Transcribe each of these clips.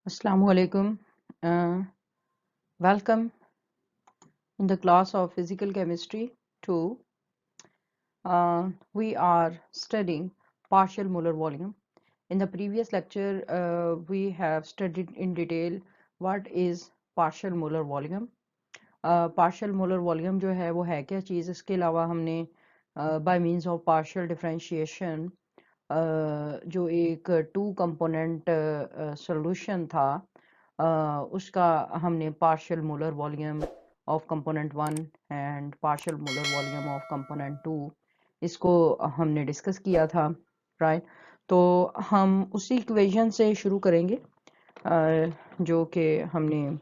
Assalamu alaikum. Welcome in the class of Physical Chemistry 2. We are studying partial molar volume. In the previous lecture, we have studied in detail what is partial molar volume. Partial molar volume जो है वो है क्या चीज़, इसके अलावा हमने by means of partial differentiation जो एक 2 कंपोनेंट सॉल्यूशन था उसका हमने partial molar volume of component 1 and partial molar volume of component 2 इसको हमने डिस्कस किया था, राइट। तो हम उसी इक्वेशन से शुरू करेंगे जो कि हमने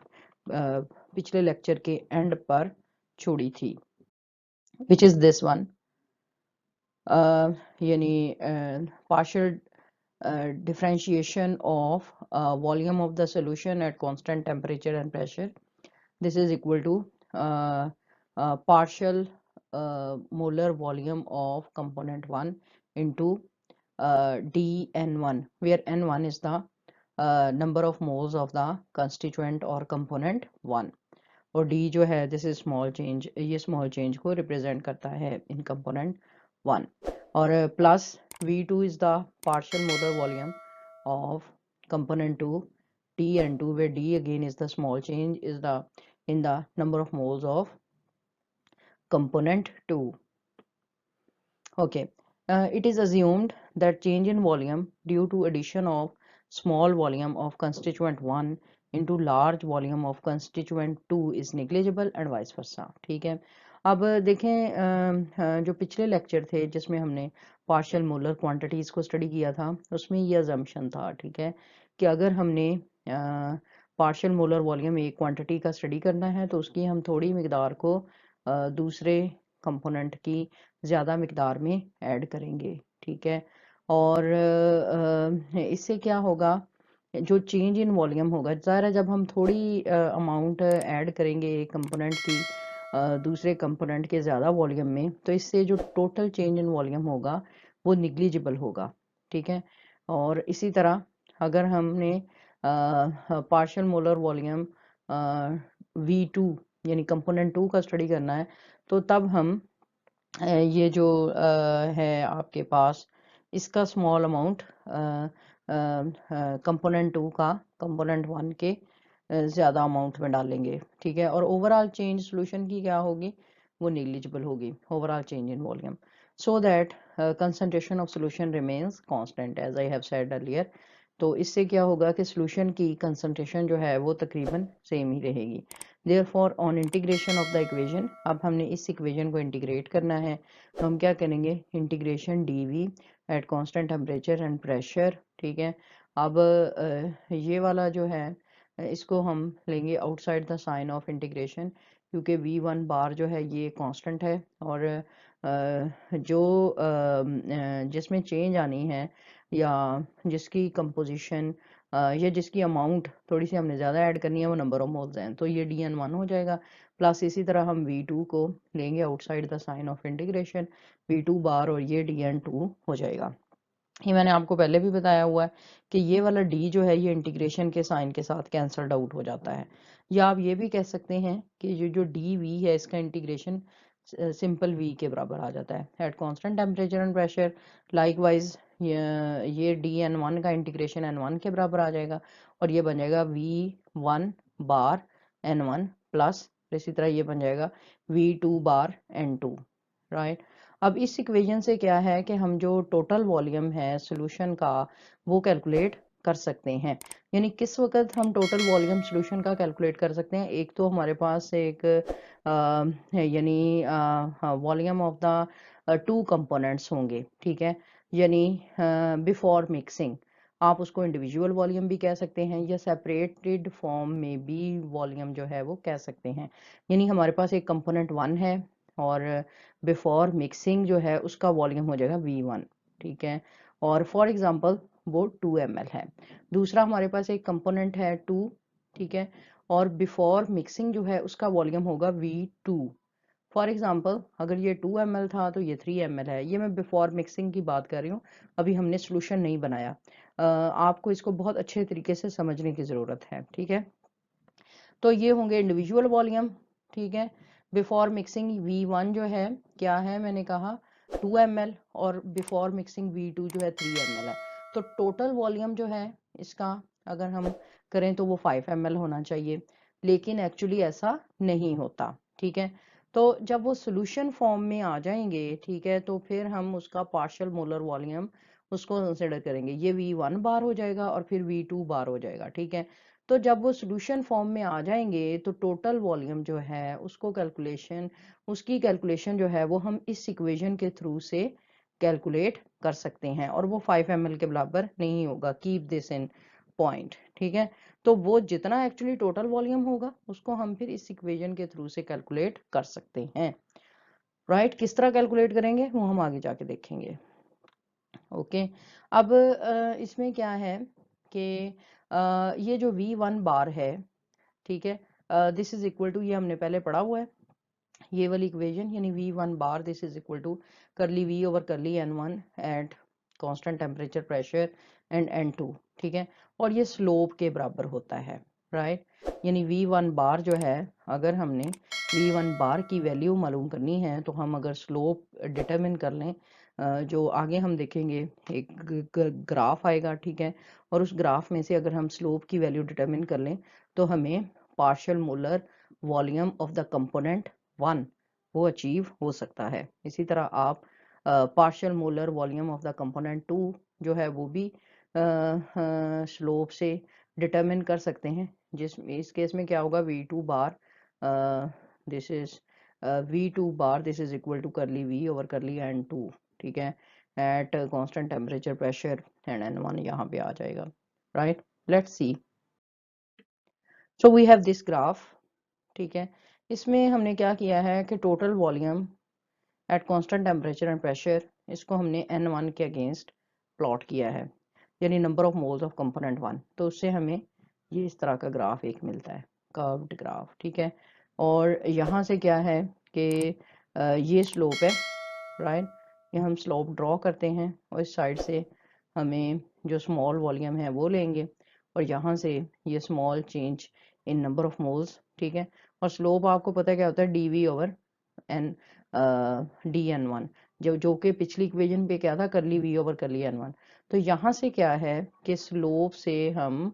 पिछले लेक्चर के एंड पर छोड़ी थी, विच इज़ दिस वन, यानी partial differentiation of volume of the solution at constant temperature and pressure. This is equal to partial molar volume of component 1 into dN1, where N1 is the number of moles of the constituent or component 1 और D जो है this is small change, ये small change को represent करता है in component 1 और plus V2 is the partial molar volume of component 2 TN2 where D again is the small change is the in the number of moles of component 2. Okay, it is assumed that change in volume due to addition of small volume of constituent 1 into large volume of constituent 2 is negligible and vice versa. ठीक है, अब देखें जो पिछले lecture थे जिसमें हमने partial molar quantities को स्टडी किया था उसमें ये अजम्पशन था, ठीक है, कि अगर हमने पार्शियल मोलर वॉल्यूम एक क्वांटिटी का स्टडी करना है तो उसकी हम थोड़ी मिकदार को दूसरे कंपोनेंट की ज़्यादा मिकदार में ऐड करेंगे, ठीक है। और इससे क्या होगा, जो चेंज इन वॉल्यूम होगा, ज़ाहिर है जब हम थोड़ी अमाउंट ऐड करेंगे एक कंपोनेंट की दूसरे कंपोनेंट के ज़्यादा वॉल्यूम में तो इससे जो टोटल चेंज इन वॉल्यूम होगा वो निग्लिजिबल होगा, ठीक है। और इसी तरह अगर हमने पार्शियल मोलर वॉल्यूम V2 यानी कंपोनेंट 2 का स्टडी करना है तो तब हम ये जो है आपके पास इसका स्मॉल अमाउंट कंपोनेंट 2 का कंपोनेंट 1 के ज़्यादा अमाउंट में डालेंगे, ठीक है। और ओवरऑल चेंज सॉल्यूशन की क्या होगी, वो नेग्लिजिबल होगी, overall change in volume, so that concentration of solution remains constant as I have said earlier. तो इससे क्या होगा कि सॉल्यूशन की कंसंट्रेशन जो है वो तकरीबन सेम ही रहेगी। Therefore on integration of the equation, अब हमने इस इक्वेशन को इंटीग्रेट करना है तो हम क्या करेंगे, integration dV eight constant temperature and pressure, ठीक है। अब ये वाला जो है इसको हम लेंगे outside the sign of integration क्योंकि V1 बार जो है ये कांस्टेंट है और जो जिसमें चेंज आनी है या जिसकी कंपोजिशन या जिसकी अमाउंट थोड़ी सी हमने ज़्यादा ऐड करनी है वो नंबर ऑफ मोल्स हैं तो ये dN1 हो जाएगा। प्लस इसी तरह हम V2 को लेंगे outside the sign of integration V2 bar और ये dN2 हो जाएगा। ये मैंने आपको पहले भी बताया हुआ है कि ये वाला D जो है ये इंटीग्रेशन के साइन के साथ कैंसल्ड आउट हो जाता है, या आप ये भी कह सकते हैं कि ये जो DV है इसका इंटीग्रेशन सिंपल V के बराबर आ जाता है at constant temperature and pressure. Likewise ये dN1 का इंटीग्रेशन N1 के बराबर आ जाएगा और ये बन जाएगा V1 बार N1 प्लस इसी तरह ये बन जाएगा V2 बार N2, राइट। अब इस इक्वेशन से क्या है कि हम जो टोटल वॉल्यूम है सॉल्यूशन का वो कैलकुलेट कर सकते हैं, यानी किस वक्त हम टोटल वॉल्यूम सॉल्यूशन का कैलकुलेट कर सकते हैं। एक तो हमारे पास एक यानी वॉल्यूम ऑफ द 2 कंपोनेंट्स होंगे, ठीक है, यानी बिफोर मिक्सिंग आप उसको इंडिविजुअल वॉल्यूम भी कह सकते हैं या सेपरेटेड फॉर्म में भी वॉल्यूम जो है वो कह सकते हैं। यानी हमारे पास एक कंपोनेंट 1 है और बिफोर मिक्सिंग जो है उसका वॉल्यूम हो जाएगा V1, ठीक है। और फॉर एग्जांपल वो 2 ml है। दूसरा हमारे पास एक कंपोनेंट है 2, ठीक है, और बिफोर मिक्सिंग जो है उसका वॉल्यूम होगा V2। फॉर एग्जांपल अगर ये 2 ml था तो ये 3 ml है। ये मैं बिफोर मिक्सिंग की बात कर रही हूँ, अभी हमने सोल्यूशन नहीं बनाया। आपको इसको बहुत अच्छे तरीके से समझने की ज़रूरत है, ठीक है। तो ये होंगे इंडिविजुअल वॉल्यूम, ठीक है। बिफोर मिक्सिंग V1 जो है क्या है, मैंने कहा 2 ml, और बिफोर मिक्सिंग V2 जो है 3 ml है। तो टोटल वॉल्यूम जो है इसका अगर हम करें तो वो 5 ml होना चाहिए, लेकिन एक्चुअली ऐसा नहीं होता, ठीक है। तो जब वो सोल्यूशन फॉर्म में आ जाएंगे, ठीक है, तो फिर हम उसका पार्शियल मोलर वॉल्यूम उसको कंसिडर करेंगे। ये V1 बार हो जाएगा और फिर V2 बार हो जाएगा, ठीक है। तो जब वो सोल्यूशन फॉर्म में आ जाएंगे तो टोटल वॉल्यूम जो है उसकी कैलकुलेशन जो है वो हम इस इक्वेशन के थ्रू से कैलकुलेट कर सकते हैं, और वो 5 ml के बराबर नहीं होगा। कीप दिस इन पॉइंट, ठीक है। तो वो जितना एक्चुअली टोटल वॉल्यूम होगा उसको हम फिर इस इक्वेशन के थ्रू से कैलकुलेट कर सकते हैं, राइट। किस तरह कैलकुलेट करेंगे वो हम आगे जाके देखेंगे, ओके। अब इसमें क्या है कि ये जो V1 बार है, ठीक है, दिस इज इक्वल टू, ये हमने पहले पढ़ा हुआ है ये वाली इक्वेशन, यानी V1 bar this is equal to curly V over curly N1 at constant temperature pressure and N2, ठीक है। और ये स्लोप के बराबर होता है, राइट। यानी V1 बार जो है, अगर हमने V1 बार की वैल्यू मालूम करनी है तो हम अगर स्लोप डिटरमिन कर लें, जो आगे हम देखेंगे एक ग्राफ आएगा, ठीक है, और उस ग्राफ में से अगर हम स्लोप की वैल्यू डिटरमिन कर लें तो हमें partial molar volume of the component 1 वो अचीव हो सकता है। इसी तरह आप partial molar volume of the component 2 जो है वो भी स्लोप से डिटरमिन कर सकते हैं, जिस इस केस में क्या होगा, V2 bar this is V2 bar this is equal to curly V over curly N2, ठीक है, at constant temperature pressure and N1 यहाँ पे आ जाएगा, right. Let's see, so we have this graph, ठीक है। इसमें हमने क्या किया है कि total volume at constant temperature and pressure इसको हमने N1 के अगेंस्ट प्लॉट किया है, यानी number of moles of component 1। तो उससे हमें ये इस तरह का ग्राफ एक मिलता है, कर्व्ड ग्राफ, ठीक है। और यहाँ से क्या है कि ये स्लोप है, राइट। ये हम स्लोप ड्रॉ करते हैं और इस साइड से हमें जो स्मॉल वॉल्यूम है वो लेंगे, और यहाँ से ये small change in number of moles, ठीक है। और स्लोप आपको पता है क्या होता है, dv ओवर एन dn1, जो कि पिछली इक्वेशन पे क्या था, करली v ओवर करली n1। तो यहाँ से क्या है कि स्लोप से हम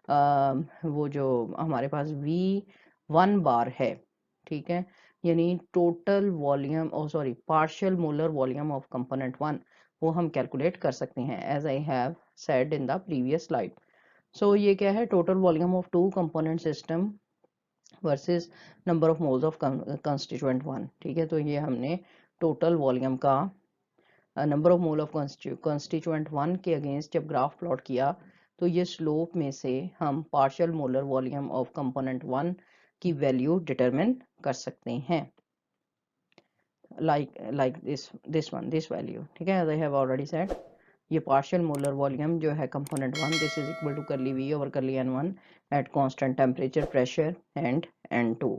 वो जो हमारे पास V1 बार है, ठीक है, यानी total volume oh sorry partial molar volume of component 1 वो हम कैलकुलेट कर सकते हैं, as I have said in the previous slide. So ये क्या है, total volume of 2 component system versus number of moles of constituent 1, ठीक है। तो ये हमने टोटल वॉल्यूम का number of mole of constituent 1 के अगेंस्ट जब ग्राफ प्लॉट किया तो ये स्लोप में से हम partial molar volume of component 1 की वैल्यू डिटरमिन कर सकते हैं, लाइक दिस वैल्यू, ठीक है, as I have already said. ये पार्शियल मोलर वॉल्यूम जो है component 1 this is equal to curly V over curly N1 at constant temperature pressure and N2।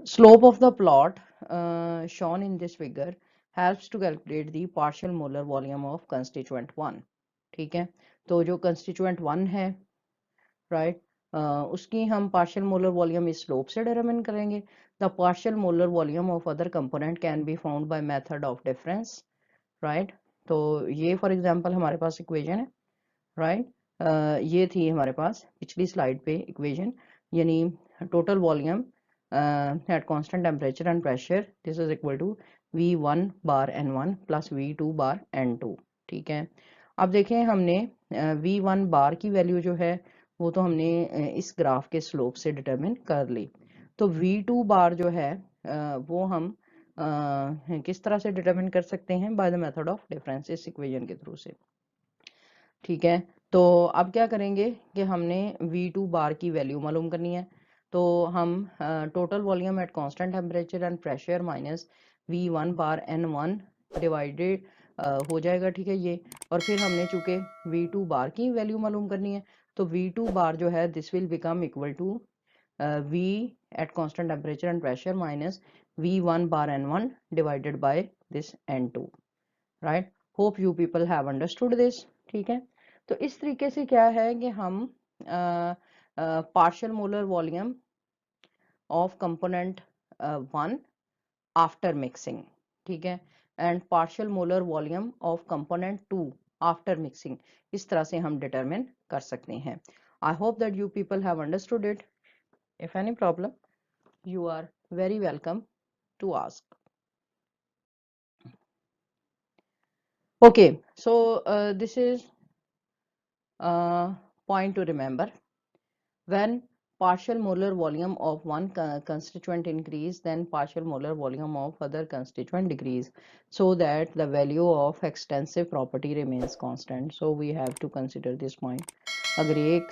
Slope of the plot shown in this figure helps to calculate the partial molar volume of constituent 1, ठीक है। तो जो constituent 1 है, right, उसकी हम partial molar volume इस slope से determine करेंगे। The partial molar volume of other component can be found by method of difference, right. तो ये फॉर एग्जांपल हमारे पास इक्वेशन है, राइट। ये थी हमारे पास पिछली स्लाइड पे इक्वेशन, यानी total volume at constant temperature and pressure this is equal to V1 bar N1 plus V2 bar N2, ठीक है। अब देखें हमने V1 बार की वैल्यू जो है वो तो हमने इस ग्राफ के स्लोप से डिटरमिन कर ली। तो V2 बार जो है वो हम किस तरह से डिटरमिन कर सकते हैं, by the method of difference, इस इक्वेशन के थ्रू से, ठीक है। तो अब क्या करेंगे कि हमने V2 बार की वैल्यू मालूम करनी है। तो हम total volume at constant temperature and pressure minus V1 bar N1 divided हो जाएगा, ठीक है ये। और फिर हमने चूंकि V2 बार की वैल्यू मालूम करनी है, तो V2 बार जो है this will become equal to V at constant temperature and pressure minus V1 bar N1 divided by this N2, right? Hope you people have understood this, ठीक है। तो इस तरीके से क्या है कि हम partial molar volume of component 1 after mixing, ठीक है, and partial molar volume of component 2 after mixing, इस तरह से हम डिटरमिन कर सकते हैं। I hope that you people have understood it. If any problem you are very welcome to ask. Okay, so this is a point to remember. When partial molar volume of one constituent increase, then partial molar volume of other constituent decrease, so that the value of extensive property remains constant. So we have to consider this point. अगर एक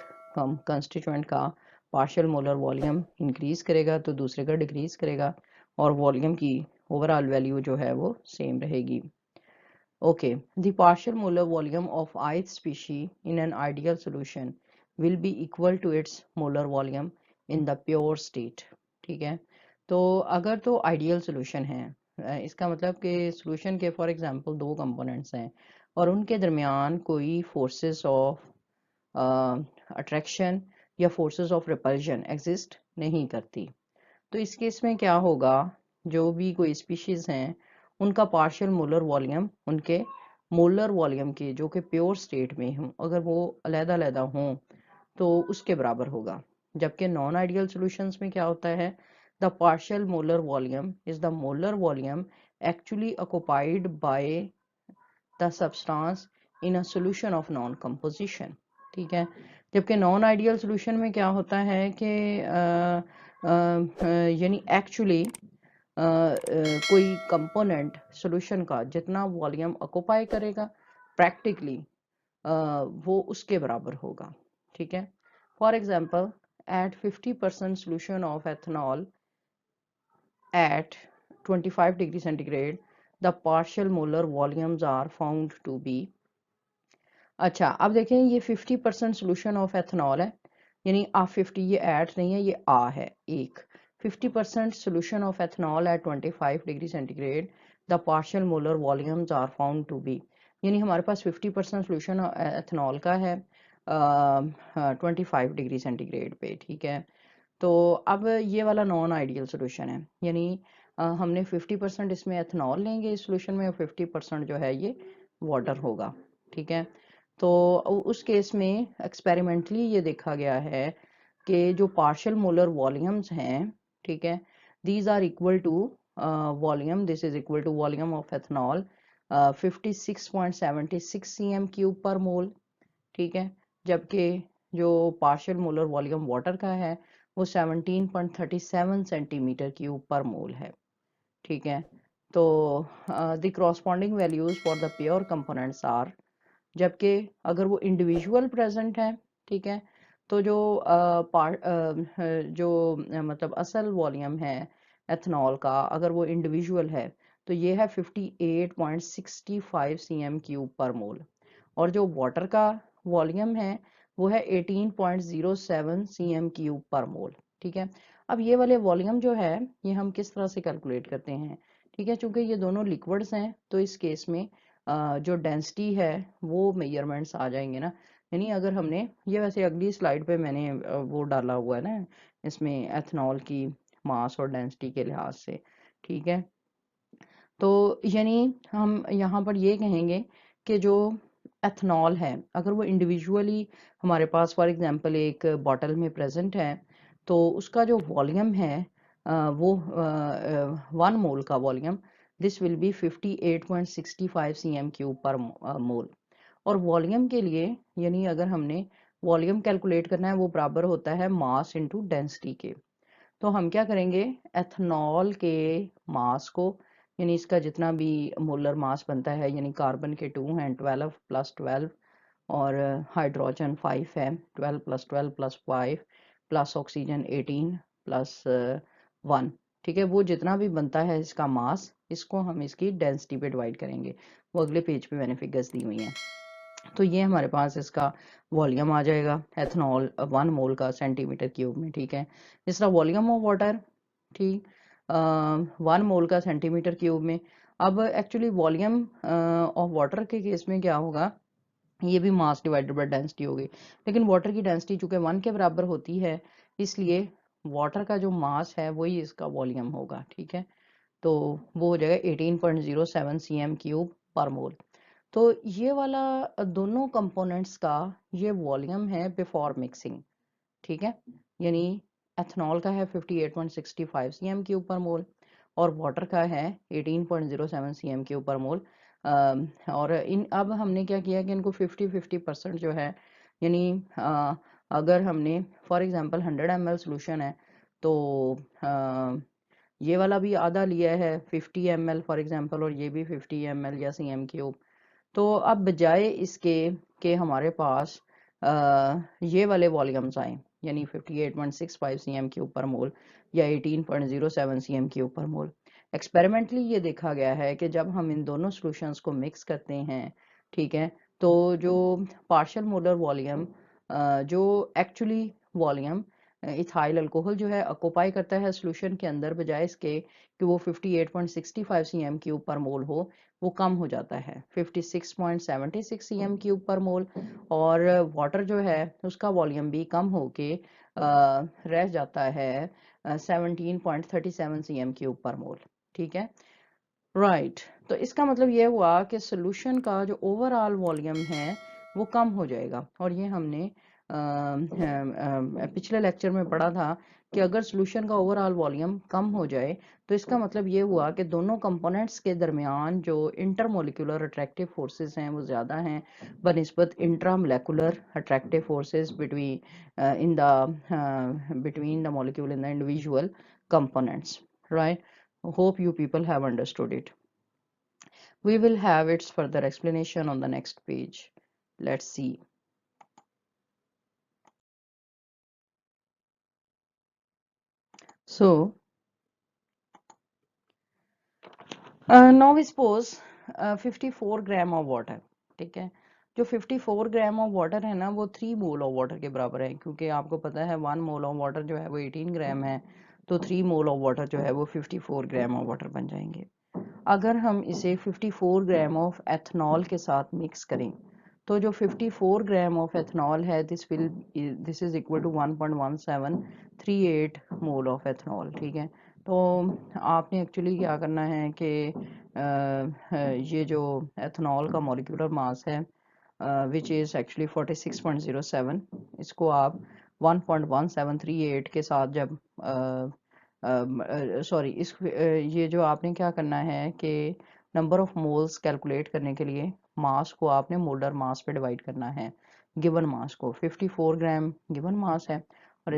constituent का partial molar volume increase करेगा तो दूसरे का decrease करेगा, और volume की overall value जो है वो same रहेगी। Okay, the partial molar volume of ith species in an ideal solution will be equal to its molar volume in the pure state, ठीक है। तो अगर तो आइडियल सोल्यूशन है, इसका मतलब कि सोल्यूशन के फॉर एग्जांपल दो कंपोनेंट्स हैं और उनके दरमियान कोई फोर्सेस ऑफ अट्रैक्शन या फोर्सेस ऑफ रिपल्जन एग्जिस्ट नहीं करती, तो इस केस में क्या होगा, जो भी कोई स्पीशीज हैं उनका पार्शियल मोलर वॉल्यूम उनके मोलर वॉल्यूम के जो कि प्योर स्टेट में हों, अगर वो अलग-अलग हों तो उसके बराबर होगा। जबकि नॉन आइडियल सॉल्यूशंस में क्या होता है, the partial molar volume is the molar volume actually occupied by the substance in a solution of non composition, ठीक है। जबकि नॉन आइडियल सॉल्यूशन में क्या होता है कि यानी एक्चुअली कोई कंपोनेंट सॉल्यूशन का जितना वॉल्यूम ऑक्युपाई करेगा प्रैक्टिकली वो उसके बराबर होगा, ठीक है। For example at 50% solution of ethanol at 25 degree centigrade the partial molar volumes are found to be। अच्छा अब देखें ये 50% सोल्यूशन ऑफ एथनॉल है, यानी आ 50 ये एट नहीं है, ये आ है एक 50% solution of ethanol at 25 degree centigrade the partial molar volumes are found to be, यानी हमारे पास 50% सोल्यूशन एथनॉल का है 25 डिग्री सेंटीग्रेड पे, ठीक है। तो अब ये वाला नॉन आइडियल सोल्यूशन है, यानी हमने 50% इसमें एथनॉल लेंगे इस सोल्यूशन में और 50% जो है ये वाटर होगा, ठीक है। तो उस केस में एक्सपेरिमेंटली ये देखा गया है कि जो पार्शियल मोलर वॉल्यूम्स हैं, ठीक है, these are equal to volume, this is equal to volume of ethanol 56.76 cm³ पर मोल, ठीक है। जबकि जो पार्शियल मोलर वॉल्यूम वाटर का है वो 17.37 cm³ पर मोल है, ठीक है। तो the corresponding values for the pure components are, जबकि अगर वो इंडिविजुअल प्रेजेंट है, ठीक है, तो जो मतलब असल वॉल्यूम है एथनॉल का अगर वो इंडिविजुअल है तो ये है 58.65 cm³ पर मोल, और जो वाटर का वॉल्यूम है वो है 18.07 cm³ पर मोल, ठीक है। अब ये वाले वॉल्यूम जो है ये हम किस तरह से कैलकुलेट करते हैं, ठीक है, चूंकि ये दोनों लिक्विड्स हैं तो इस केस में जो डेंसिटी है वो मेजरमेंट्स आ जाएंगे ना, यानी अगर हमने ये वैसे अगली स्लाइड पे मैंने वो डाला हुआ है ना इसमें एथनॉल की मास और डेंसिटी के लिहाज से, ठीक है। तो यानी हम यहाँ पर ये कहेंगे कि जो एथनॉल है अगर वो इंडिविजुअली हमारे पास फॉर एग्जांपल एक बॉटल में प्रेजेंट है तो उसका जो वॉल्यूम है वो 1 मोल का volume this will be 58.65 cm³ पर मोल, और वॉल्यूम के लिए यानी अगर हमने वॉल्यूम कैलकुलेट करना है वो बराबर होता है मास इनटू डेंसिटी के। तो हम क्या करेंगे, एथनॉल के मास को यानी इसका जितना भी मोलर मास बनता है, यानी कार्बन के 2 हैं 12 + 12 और हाइड्रोजन 5 है 12 + 12 + 5 प्लस ऑक्सीजन 18 प्लस 1, ठीक है। वो जितना भी बनता है इसका मास, इसको हम इसकी डेंसिटी पे डिवाइड करेंगे। वो अगले पेज पे मैंने फिगर्स दी हुई हैं। तो ये हमारे पास इसका वॉल्यूम आ जाएगा एथनॉल 1 मोल का सेंटीमीटर क्यूब में, ठीक है। इसका वॉल्यूम ऑफ वाटर, ठीक, 1 मोल का सेंटीमीटर क्यूब में। अब एक्चुअली वॉल्यूम ऑफ वाटर के केस में क्या होगा, ये भी मास डिवाइडेड बाय डेंसिटी होगी, लेकिन वाटर की डेंसिटी चूंकि 1 के बराबर होती है, इसलिए वाटर का जो मास है वही इसका वॉल्यूम होगा, ठीक है। तो वो हो जाएगा 18.07 cm क्यूब पर मोल। तो ये वाला दोनों कंपोनेंट्स का ये वॉल्यूम है बिफोर मिक्सिंग, ठीक है। यानी एथनॉल का है 58.65 cm क्यूब पर मोल और वाटर का है 18.07 cm क्यूब पर मोल। और इन अब हमने क्या किया कि इनको 50-50% जो है, यानी अगर हमने फॉर एग्जांपल 100 ml सोल्यूशन है, तो ये वाला भी आधा लिया है 50 ml फॉर एग्जांपल, और ये भी 50 ml या cm क्यूब। तो अब बजाय इसके कि हमारे पास ये वाले वॉल्यूम्स आए, यानी 58.65 cm क्यूब पर मोल या 18.07 cm क्यूब पर मोल, एक्सपेरिमेंटली ये देखा गया है कि जब हम इन दोनों सॉल्यूशंस को मिक्स करते हैं, ठीक है, तो जो पार्शियल मोलर वॉल्यूम, जो एक्चुअली वॉल्यूम इथाइल अल्कोहल जो है ऑक्यूपाई करता है सॉल्यूशन के अंदर, बजाय इसके कि वो 58.65 cm क्यूब पर मोल हो, वो कम हो जाता है 56.76 cm क्यूब पर मोल। और वाटर जो है उसका वॉल्यूम भी कम होके रह जाता है 17.37 cm क्यूब पर मोल, ठीक है। राइट, तो इसका मतलब ये हुआ कि सॉल्यूशन का जो ओवरऑल वॉल्यूम है वो कम हो जाएगा। और ये हमने पिछले लेक्चर में पढ़ा था कि अगर सॉल्यूशन का ओवरऑल वॉल्यूम कम हो जाए, तो इसका मतलब ये हुआ कि दोनों कंपोनेंट्स के दरमियान जो इंटरमोलिकुलर अट्रैक्टिव फोर्सेस हैं वो ज़्यादा हैं बनिस्बत intramolecular attractive forces between the molecule in the individual components, right? Hope you people have understood it. We will have its further explanation on the next page. Let's see. So now we suppose 54 gram of water, ठीक है। जो 54 gram of water है ना, वो 3 mole of water के बराबर है, क्योंकि आपको पता है 1 मोल ऑफ वाटर जो है वो 18 ग्राम है, तो 3 मोल ऑफ वाटर जो है वो 54 ग्राम ऑफ वाटर बन जाएंगे। अगर हम इसे 54 ग्राम ऑफ एथनॉल के साथ मिक्स करें, तो जो 54 ग्राम ऑफ एथनॉल है, this is equal to 1.1738 mole of ethanol, ठीक है। तो आपने एक्चुअली क्या करना है कि ये जो एथनॉल का मॉलिक्यूलर मास है विच इज़ एक्चुअली 46.07, इसको आप 1.1738 के साथ जब सॉरी ये जो आपने क्या करना है कि नंबर ऑफ मोल्स कैलकुलेट करने के लिए मास को आपने मोलर मास पे डिवाइड करना है। गिवन मास को 54 ग्राम गिवन मास है, और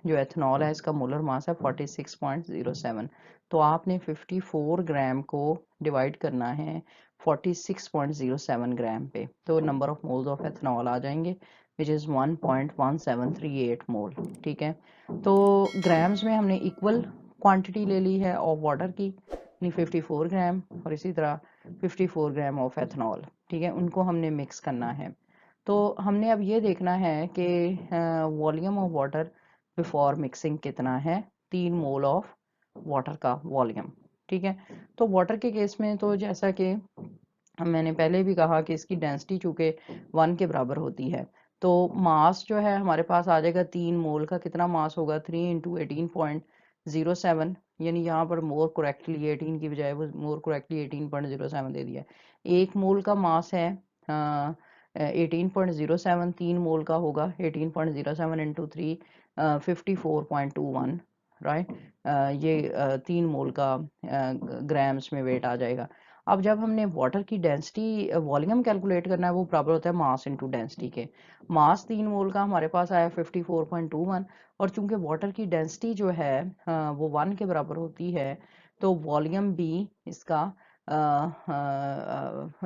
जो एथनॉल है इसका मोलर मास है 46.07। तो आपने 54 ग्राम को डिवाइड करना है 46.07 ग्राम पे, तो number of moles of ethanol आ जाएंगे विच इज़ 1.1738 मोल, ठीक है। तो ग्राम्स में हमने इक्वल क्वांटिटी ले ली है ऑफ वाटर की, यानी 54 ग्राम, और इसी तरह 54 ग्राम ऑफ एथनॉल, ठीक है। उनको हमने मिक्स करना है। तो हमने अब ये देखना है कि volume of water before mixing कितना है, 3 मोल ऑफ वाटर का वॉल्यूम, ठीक है। तो वाटर के केस में तो जैसा कि मैंने पहले भी कहा कि इसकी डेंसिटी चूंकि 1 के बराबर होती है, तो मास जो है हमारे पास आ जाएगा 3 मोल का। कितना मास होगा, 3 इंटू 18.07, यानी यहाँ पर मोर करेक्टली 18 की बजाय वो मोर करेक्टली 18.07 दे दिया। 1 मोल का मास है 18.07, 3 मोल का होगा 18.07 इंटू 3 54.21, राइट। ये 3 मोल का ग्राम्स में वेट आ जाएगा। अब जब हमने वाटर की डेंसिटी वॉल्यूम कैलकुलेट करना है, वो बराबर होता है मास इनटू डेंसिटी के। मास 3 मोल का हमारे पास आया 54.21, और चूंकि वाटर की डेंसिटी जो है वो 1 के बराबर होती है, तो वॉल्यूम भी इसका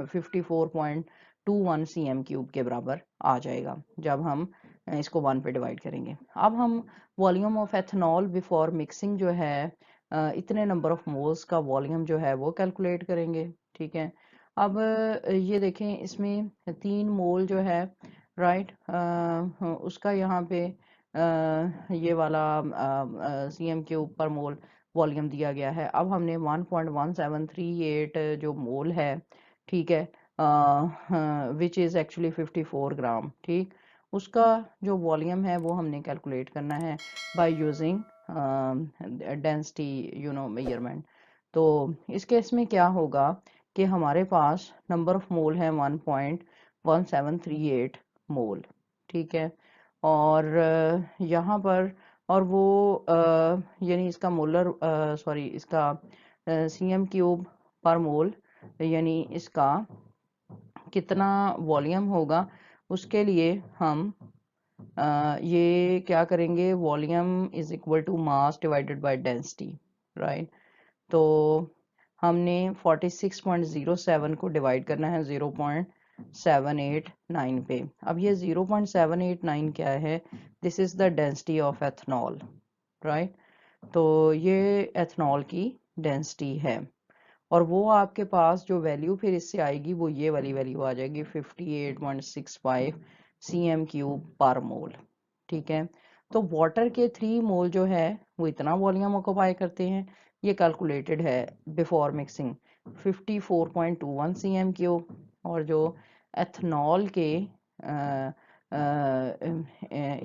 54.21 cm क्यूब के बराबर आ जाएगा जब हम इसको 1 पे डिवाइड करेंगे। अब हम volume of ethanol before mixing जो है इतने नंबर ऑफ मोल्स का वॉल्यूम जो है वो कैलकुलेट करेंगे। ठीक है, अब ये देखें इसमें 3 मोल जो है राइट उसका यहाँ पे ये वाला सीएम के ऊपर मोल वॉल्यूम दिया गया है। अब हमने 1.1738 जो मोल है, ठीक है, विच इज़ एक्चुअली 54 ग्राम, ठीक, उसका जो वॉल्यूम है वो हमने कैलकुलेट करना है बाय यूजिंग डेंसिटी मेजरमेंट। तो इस केस में क्या होगा कि हमारे पास नंबर ऑफ मोल है 1.1738 मोल, ठीक है, और यहाँ पर और वो यानी इसका मोलर सॉरी इसका सीएम क्यूब पर मोल यानी इसका कितना वॉल्यूम होगा, उसके लिए हम ये क्या करेंगे, volume is equal to mass divided by density, right. तो हमने 46.07 को डिवाइड करना है 0.789 पे। अब ये 0.789 क्या है, this is the density of ethanol, right. तो ये एथनॉल की डेंसिटी है और वो आपके पास जो वैल्यू फिर इससे आएगी वो ये वाली वैल्यू आ जाएगी 58.65 cm क्यूब पर मोल, ठीक है। तो वाटर के 3 मोल जो है वो इतना वॉल्यूम ऑक्यूपाई करते हैं, ये कैलकुलेटेड है बिफोर मिक्सिंग 54.21 cm क्यूब, और जो एथनॉल के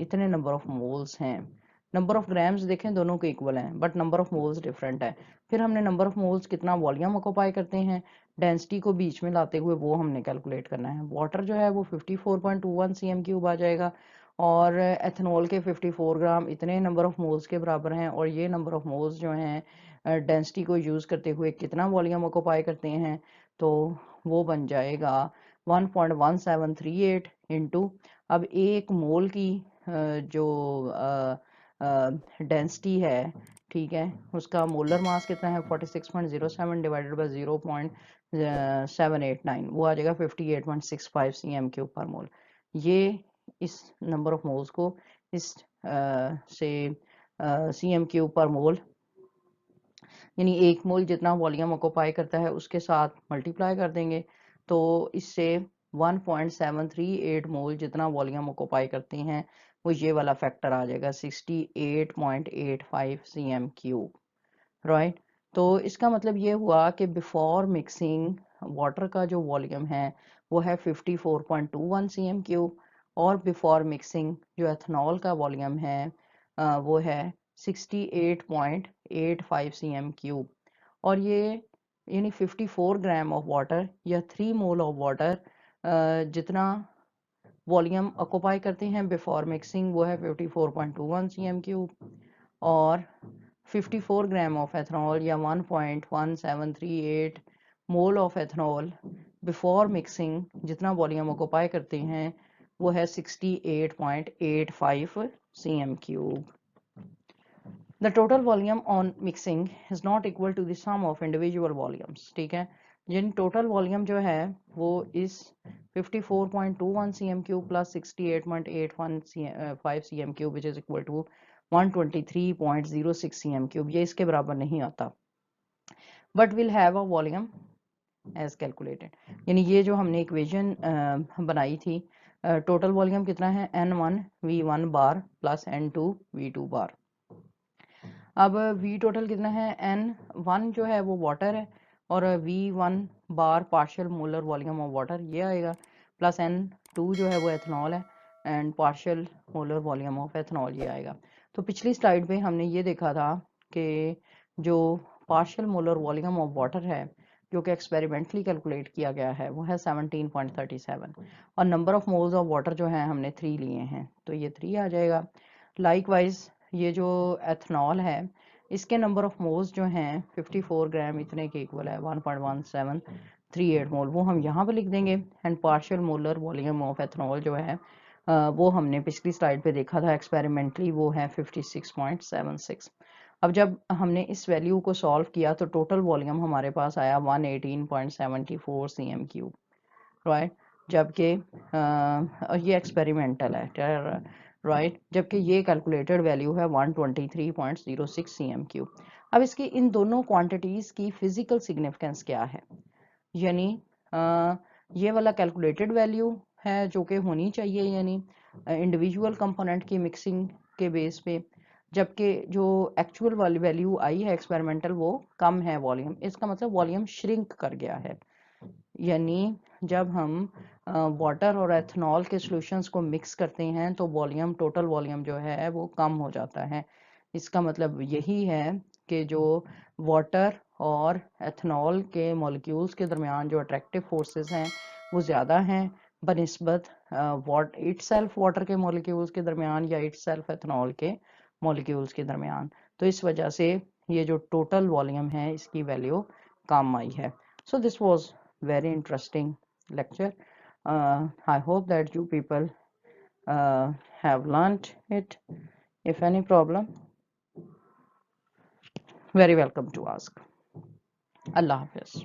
इतने नंबर ऑफ मोल्स हैं, नंबर ऑफ ग्राम्स देखें दोनों के इक्वल हैं but number of moles different है। फिर हमने नंबर ऑफ मोल्स कितना वॉल्यूम ऑक्यूपाई करते हैं, डेंसिटी को बीच में लाते हुए वो हमने कैलकुलेट करना है। वाटर जो है वो 54.21 cm क्यूब आ जाएगा और एथनॉल के 54 ग्राम इतने नंबर ऑफ मोल्स के बराबर हैं, और ये नंबर ऑफ मोल्स जो हैं डेंसिटी को यूज़ करते हुए कितना वॉल्यूम ऑक्यूपाई करते हैं, तो वो बन जाएगा 1.1738 इंटू, अब एक मोल की जो डेंसिटी है, ठीक है, उसका मोलर मास कितना है 46.07 डिवाइडेड बाय 0.789, वो आ जाएगा 58.65 cm क्यूब पर मोल। ये इस नंबर ऑफ मोल्स को इस से cm क्यूब पर मोल यानी एक मोल जितना वॉल्यूम ऑक्यूपाई करता है उसके साथ मल्टीप्लाई कर देंगे, तो इससे 1.738 मोल जितना वॉल्यूम ऑक्यूपाई करते हैं वो ये वाला फैक्टर आ जाएगा 68.85 cm क्यूब, राइट। तो इसका मतलब ये हुआ कि बिफोर मिक्सिंग वाटर का जो वॉल्यूम है वो है 54.21 cm क्यूब, और बिफोर मिक्सिंग जो एथनॉल का वॉल्यूम है वो है 68.85 cm क्यूब, और ये यानी 54 ग्राम ऑफ वाटर या 3 मोल ऑफ वाटर जितना वॉल्यूम ऑक्यूपाई करते हैं बिफोर मिक्सिंग वो है 54.21 cm क्यूब, और 54 ग्राम ऑफ एथनॉल या 1.1738 mole of ethanol before mixing जितना वॉल्यूम ऑक्यूपाई करते हैं वो है 68.85 cm cube. The total volume on mixing is not equal to the sum of individual volumes, ठीक है। जिन टोटल वॉल्यूम जो है वो इस 54.21 cm cube plus 68.85 cm cube which is equal to 123.06 cm cube, ये इसके बराबर नहीं आता, but will have a volume as calculated. यानी ये जो हमने इक्वेशन बनाई थी, टोटल वॉल्यूम कितना है N1 V1 बार प्लस N2 V2 बार। अब V टोटल कितना है, N1 जो है वो वाटर है और V1 bar partial molar volume of water ये आएगा, प्लस N2 जो है वो एथनॉल है and partial molar volume of ethanol ये आएगा। तो पिछली स्लाइड पे हमने ये देखा था कि जो partial molar volume of water है जो कि एक्सपेरिमेंटली कैलकुलेट किया गया है वो है 17.37 और number of moles of water जो है हमने 3 लिए हैं, तो ये 3 आ जाएगा। लाइकवाइज ये जो एथनॉल है इसके नंबर ऑफ मोल्स जो हैं 54 ग्राम इतने के इक्वल है 1.1738 मोल, वो हम यहाँ पे लिख देंगे, and partial molar volume of ethanol जो है वो हमने पिछली स्लाइड पे देखा था एक्सपेरिमेंटली, वो है 56.76। अब जब हमने इस वैल्यू को सॉल्व किया तो टोटल वॉल्यूम हमारे पास आया 118.74 cm क्यूब, राइट। जबकि ये एक्सपेरिमेंटल है, राइट, जबकि ये कैलकुलेटेड वैल्यू है 123.06 cm3। अब इसकी इन दोनों क्वांटिटीज की फिजिकल सिग्निफिकेंस क्या है, यानी ये वाला कैलकुलेटेड वैल्यू है जो कि होनी चाहिए, यानी इंडिविजुअल कंपोनेंट की मिक्सिंग के बेस पे, जबकि जो एक्चुअल वाली वैल्यू आई है एक्सपेरिमेंटल वो कम है वॉल्यूम। इसका मतलब वॉल्यूम श्रिंक कर गया है, यानी जब हम वाटर और एथनॉल के सॉल्यूशंस को मिक्स करते हैं तो वॉल्यूम, टोटल वॉल्यूम जो है वो कम हो जाता है। इसका मतलब यही है कि जो वाटर और एथनॉल के मॉलिक्यूल्स के दरमियान जो अट्रैक्टिव फोर्सेस हैं वो ज़्यादा हैं बनिस्बत इटसेल्फ वाटर के मॉलिक्यूल्स के दरमियान या इटसेल्फ एथनॉल के मॉलिक्यूल्स के दरमियान। तो इस वजह से ये जो टोटल वॉल्यूम है इसकी वैल्यू कम आई है। So this was very interesting lecture. I hope that you people have learned it. If any problem, very welcome to ask. Allah Hafiz.